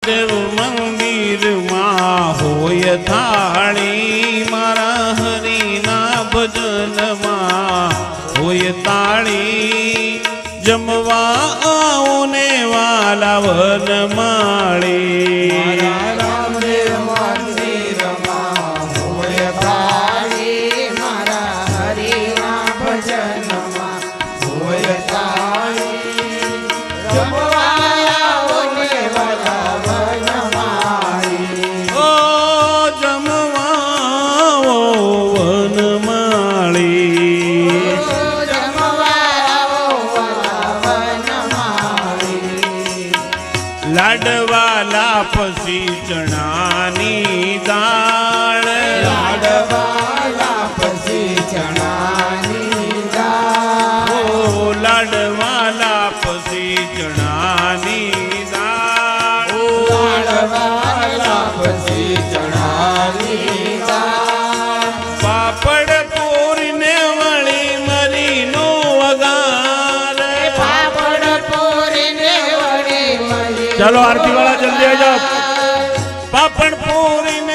મહાદેવ મંદિરમાં હોય થાળી મારા હરિના ભજનમાં હોય તાળી જમવા આવો ને વાલા વનમાળી રામદેવ મંદિરમાં હોય થાળી મારા હરિના ભજનમાં હોય થાળી જમવા આવો ને વાલા વનમાળી ઓ જમવા આવો વનમાળી લાડવાલા પછી ચણાની દાળ લાડવાલા પછી ચણાની દાળ ઓ લાડવાલા પછી ચણાની દાળ લાડવાલા પછી ચણાની દાળ પાપડ પૂરીને વળી મરીનો વગાર પાપડ પૂરીને વળી મળી ચાલો આરતી વાળા જલ્દી આ જાઓ પાપડ પૂરીને